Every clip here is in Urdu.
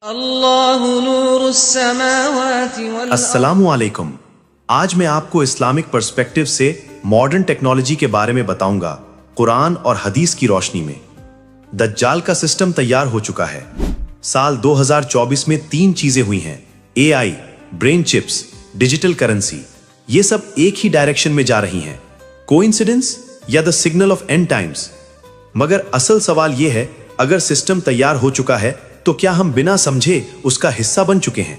اللہ نور السماوات والارض۔ السلام علیکم۔ آج میں آپ کو اسلامک پرسپیکٹو سے ماڈرن ٹیکنالوجی کے بارے میں بتاؤں گا، قرآن اور حدیث کی روشنی میں۔ دجال کا سسٹم تیار ہو چکا ہے۔ سال 2024 میں 3 چیزیں ہوئی ہیں: اے آئی، برین چپس، ڈیجیٹل کرنسی۔ یہ سب ایک ہی ڈائریکشن میں جا رہی ہیں۔ کوئنسیڈنس یا the signal of and Times? مگر اصل سوال یہ ہے، اگر سسٹم تیار ہو چکا ہے تو کیا ہم بنا سمجھے اس کا حصہ بن چکے ہیں؟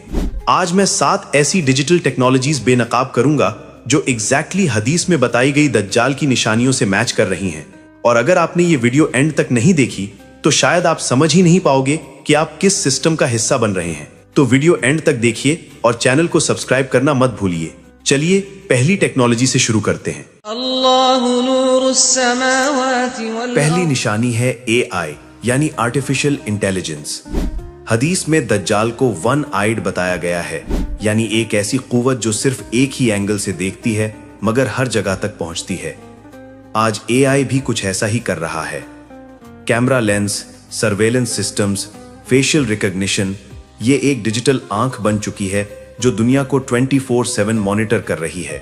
آج میں 7 ایسی ڈیجیٹل ٹیکنالوجیز بے نقاب کروں گا جو ایگزیکٹلی حدیث میں بتائی گئی دجال کی نشانیوں سے میچ کر رہی ہیں۔ اور اگر آپ نے یہ ویڈیو اینڈ تک نہیں دیکھی تو شاید آپ سمجھ ہی نہیں پاؤ گے کہ آپ کس سسٹم کا حصہ بن رہے ہیں۔ تو ویڈیو اینڈ تک دیکھیے اور چینل کو سبسکرائب کرنا مت بھولیے۔ چلیے پہلی ٹیکنالوجی سے شروع کرتے ہیں۔ اللہ نور السماوات والارض۔ پہلی نشانی ہے اے آئی یعنی آرٹیفیشل انٹیلیجنس۔ حدیث میں دجال کو ون آئیڈ بتایا گیا ہے، یعنی ایک ایسی قوت جو صرف ایک ہی اینگل سے دیکھتی ہے مگر ہر جگہ تک پہنچتی ہے۔ آج اے آئی بھی کچھ ایسا ہی کر رہا ہے۔ Camera lens, surveillance systems, facial recognition, یہ ایک ڈیجیٹل آنکھ بن چکی ہے جو دنیا کو 24/7 مانیٹر کر رہی ہے۔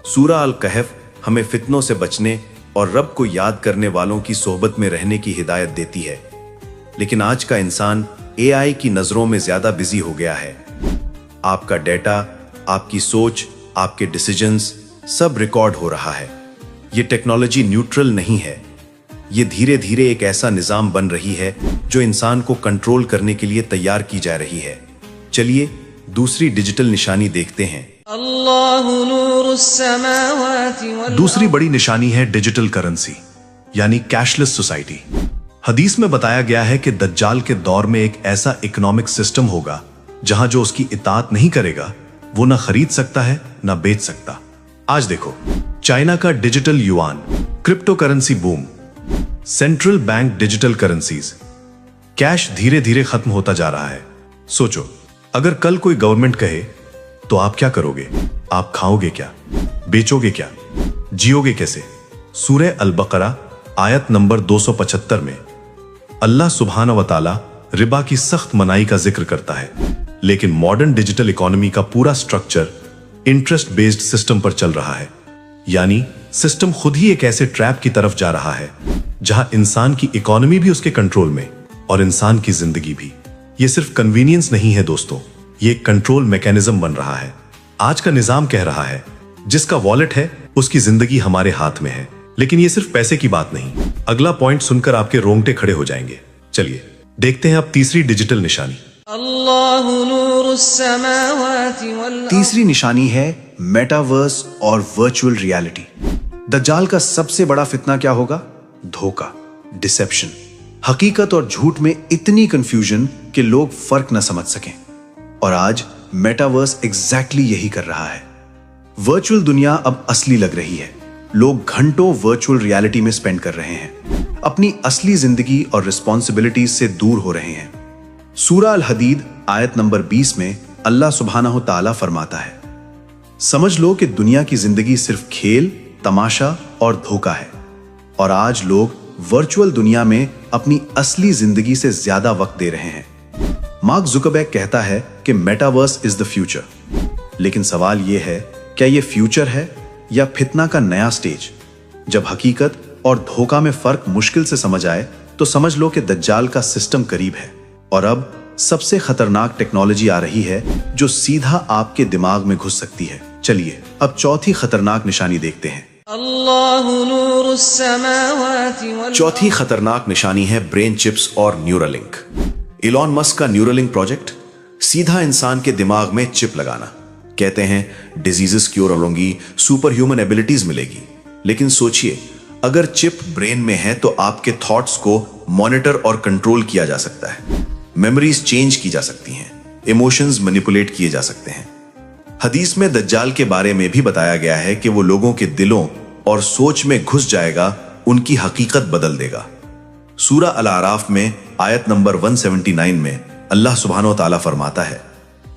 سورہ الکہف ہمیں فتنوں سے بچنے اور رب کو یاد کرنے والوں کی صحبت میں رہنے کی ہدایت دیتی ہے۔ لیکن آج کا انسان اے آئی کی نظروں میں زیادہ بزی ہو گیا ہے۔ آپ کا ڈیٹا، آپ کی سوچ، آپ کے ڈیسیجنز سب ریکارڈ ہو رہا ہے۔ یہ ٹیکنالوجی نیوٹرل نہیں ہے۔ یہ دھیرے دھیرے ایک ایسا نظام بن رہی ہے جو انسان کو کنٹرول کرنے کے لیے تیار کی جا رہی ہے۔ چلیے دوسری ڈیجیٹل نشانی دیکھتے ہیں۔ اللہ نور السماوات والارض۔ دوسری بڑی نشانی ہے ڈیجیٹل کرنسی یعنی کیش لیس سوسائٹی۔ حدیث میں بتایا گیا ہے کہ دجال کے دور میں ایک ایسا اکنامک سسٹم ہوگا جہاں جو اس کی اطاعت نہیں کرے گا وہ نہ خرید سکتا ہے نہ بیچ سکتا۔ آج دیکھو، چائنا کا digital yuan, crypto currency boom, central bank digital currencies, cash دھیرے دھیرے ختم ہوتا جا رہا ہے۔ سوچو، اگر کل کوئی گورنمنٹ کہے تو آپ کیا کرو گے؟ آپ کھاؤ گے کیا؟ بیچو گے کیا؟ جیو گے کیسے؟ سورہ البقرہ آیت نمبر 275 میں اللہ سبحانہ و تعالی ربا کی سخت منائی کا ذکر کرتا ہے، لیکن ماڈرن ڈیجیٹل اکانومی کا پورا سٹرکچر انٹرسٹ بیسڈ سسٹم پر چل رہا ہے۔ یعنی سسٹم خود ہی ایک ایسے ٹریپ کی طرف جا رہا ہے جہاں انسان کی اکانومی بھی اس کے کنٹرول میں اور انسان کی زندگی بھی۔ یہ صرف کنوینئنس نہیں ہے دوستوں، یہ ایک کنٹرول میکینزم بن رہا ہے۔ آج کا نظام کہہ رہا ہے جس کا والیٹ ہے اس کی زندگی ہمارے ہاتھ میں ہے۔ لیکن یہ صرف پیسے کی بات نہیں۔ اگلا پوائنٹ سن کر آپ کے رونگٹے کھڑے ہو جائیں گے۔ چلیے دیکھتے ہیں اب تیسری ڈیجیٹل نشانی۔ اللہ نور السماوات والارض۔ تیسری نشانی ہے میٹاورس اور ورچوئل ریالٹی۔ دجال کا سب سے بڑا فتنہ کیا ہوگا؟ دھوکہ، ڈسیپشن۔ حقیقت اور جھوٹ میں اتنی کنفیوژن کہ لوگ فرق نہ سمجھ سکیں۔ اور آج میٹاورس ایگزیکٹلی یہی کر رہا ہے۔ ورچوئل دنیا اب اصلی لگ رہی ہے۔ لوگ گھنٹوں ورچوئل ریالٹی میں سپینڈ کر رہے ہیں، اپنی اصلی زندگی اور رسپانسبلٹیز سے دور ہو رہے ہیں۔ سورہ الحدید آیت نمبر 20 میں اللہ سبحانہ و تعالیٰ فرماتا ہے، سمجھ لو کہ دنیا کی زندگی صرف کھیل، تماشا اور دھوکہ ہے۔ اور آج لوگ ورچوئل دنیا میں اپنی اصلی زندگی سے زیادہ وقت دے رہے ہیں۔ مارک زکربرگ کہتا ہے کہ میٹاورس از دا فیوچر۔ لیکن سوال یہ ہے، کیا یہ فیوچر ہے یا فتنہ کا نیا سٹیج؟ جب حقیقت اور دھوکہ میں فرق مشکل سے سمجھ آئے تو سمجھ لو کہ دجال کا سسٹم قریب ہے۔ اور اب سب سے خطرناک ٹیکنالوجی آ رہی ہے جو سیدھا آپ کے دماغ میں گھس سکتی ہے۔ چلیے اب چوتھی خطرناک نشانی دیکھتے ہیں۔ اللہ نور السماوات والارض۔ چوتھی خطرناک نشانی ہے برین چپس اور نیورالنک۔ ایلون مسک کا نیورالنک پروجیکٹ، سیدھا انسان کے دماغ میں چپ لگانا۔ کہتے ہیں ڈیزیزز کیور ہوں گی، سپر ہیومن ایبلٹیز ملے گی۔ لیکن سوچئے، اگر چپ برین میں ہے تو آپ کے تھاٹس کو مانیٹر اور کنٹرول کیا جا سکتا ہے، میموریز چینج کی جا سکتی ہیں، ایموشنز مینیپولیٹ کیے جا سکتے ہیں۔ حدیث میں دجال کے بارے میں بھی بتایا گیا ہے کہ وہ لوگوں کے دلوں اور سوچ میں گھس جائے گا، ان کی حقیقت بدل دے گا۔ سورہ الاعراف میں آیت نمبر 179 میں اللہ سبحانہ و تعالیٰ فرماتا ہے،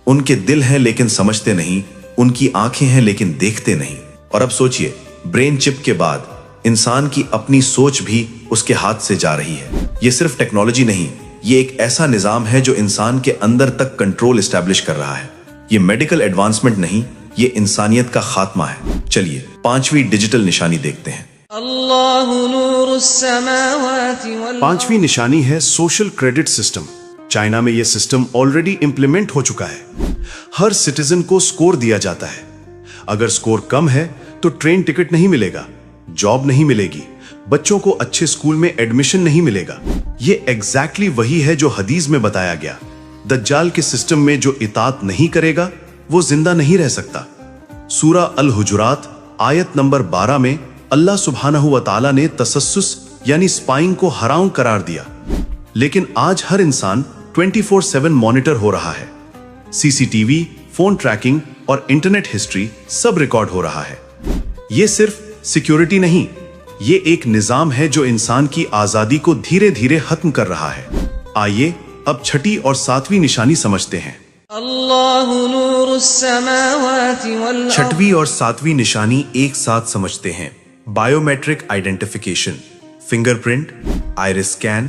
ان کے دل ہیں لیکن سمجھتے نہیں، ان کی آنکھیں ہیں لیکن دیکھتے نہیں۔ اور اب سوچئے، برین چپ کے بعد انسان کی اپنی سوچ بھی اس کے ہاتھ سے جا رہی ہے۔ یہ صرف ٹیکنالوجی نہیں، یہ ایک ایسا نظام ہے جو انسان کے اندر تک کنٹرول اسٹیبلش کر رہا ہے. یہ میڈیکل ایڈوانسمنٹ نہیں، یہ انسانیت کا خاتمہ ہے. چلیے 5ویں ڈیجیٹل نشانی دیکھتے ہیں. اللہ نور السماوات والارض. 5ویں نشانی ہے سوشل کریڈٹ سسٹم. چائنا میں یہ سسٹم آلریڈی امپلیمنٹ ہو چکا ہے. ہر سٹیزن کو سکور دیا جاتا ہے. اگر سکور کم ہے تو ٹرین ٹکٹ نہیں ملے گا، جاب نہیں ملے گی، بچوں کو اچھے سکول میں ایڈمیشن نہیں ملے گا. یہ ایگزیکٹلی وہی ہے جو حدیث میں بتایا گیا. دجال کے سسٹم میں جو اطاعت نہیں کرے گا وہ زندہ نہیں رہ سکتا. سورہ الحجرات آیت نمبر 12 میں اللہ سبحانہ و تعالیٰ نے تسسس یعنی سپائنگ کو حرام قرار دیا. لیکن آج ہر انسان 24/7 مانیٹر ہو رہا ہے. C C T V, phone tracking اور انٹرنیٹ ہسٹری سب ریکارڈ ہو رہا ہے. یہ صرف سیکیورٹی نہیں، یہ ایک نظام ہے جو انسان کی آزادی کو دھیرے دھیرے ختم کر رہا ہے. آئیے اب چھٹی اور 7ویں نشانی سمجھتے ہیں. اللہ نور السماوات والارض. 6ویں اور 7ویں نشانی ایک ساتھ سمجھتے ہیں. Biometric identification, fingerprint, iris scan,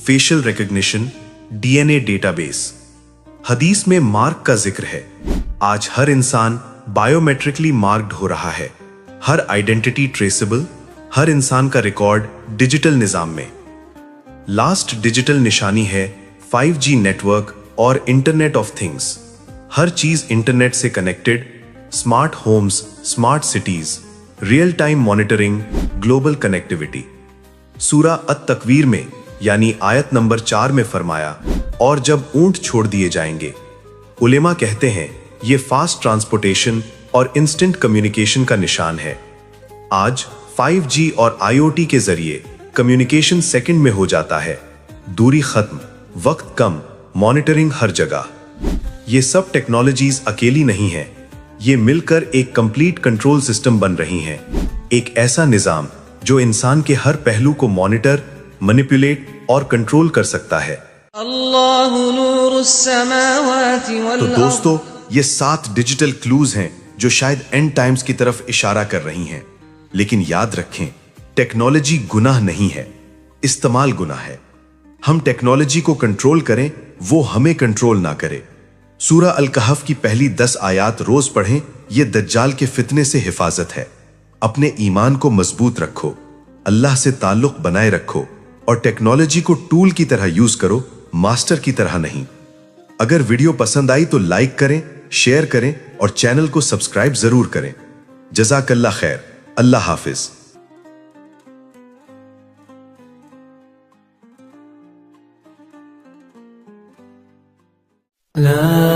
facial recognition, D N A database. حدیث میں مارک کا ذکر ہے. آج ہر انسان بایو میٹرکلی مارکڈ ہو رہا ہے. ہر آئیڈینٹی ٹریسیبل، ہر انسان کا ریکارڈ ڈیجیٹل نظام میں. لاسٹ ڈیجیٹل نشانی ہے 5G نیٹورک اور انٹرنیٹ آف تھنگس. ہر چیز انٹرنیٹ سے connected. Smart homes, smart cities, real time monitoring, global connectivity. سورہ التکویر میں یعنی آیت نمبر 4 میں فرمایا، اور جب اونٹ چھوڑ دیے جائیں گے. علماء کہتے ہیں یہ فاسٹ ٹرانسپورٹیشن اور انسٹنٹ کمیونیکیشن کا نشان ہے. آج 5G اور IoT کے ذریعے کمیونیکیشن سیکنڈ میں ہو جاتا ہے. دوری ختم، وقت کم، مانیٹرنگ ہر جگہ. یہ سب ٹیکنالوجیز اکیلی نہیں ہیں، یہ مل کر ایک کمپلیٹ کنٹرول سسٹم بن رہی ہیں. ایک ایسا نظام جو انسان کے ہر پہلو کو مانیٹر، مینیپولیٹ اور کنٹرول کر سکتا ہے. اللہ نور السماوات تو والارض. دوستو، یہ 7 ڈیجیٹل کلوز ہیں جو شاید اینڈ ٹائمز کی طرف اشارہ کر رہی ہیں. لیکن یاد رکھیں، ٹیکنالوجی گناہ نہیں ہے، استعمال گناہ ہے. ہم ٹیکنالوجی کو کنٹرول کریں، وہ ہمیں کنٹرول نہ کرے. سورہ الکہف کی پہلی 10 آیات روز پڑھیں. یہ دجال کے فتنے سے حفاظت ہے. اپنے ایمان کو مضبوط رکھو، اللہ سے تعلق بنائے رکھو اور ٹیکنالوجی کو ٹول کی طرح یوز کرو، ماسٹر کی طرح نہیں. اگر ویڈیو پسند آئی تو لائک کریں، شیئر کریں اور چینل کو سبسکرائب ضرور کریں. جزاک اللہ خیر. اللہ حافظ. لا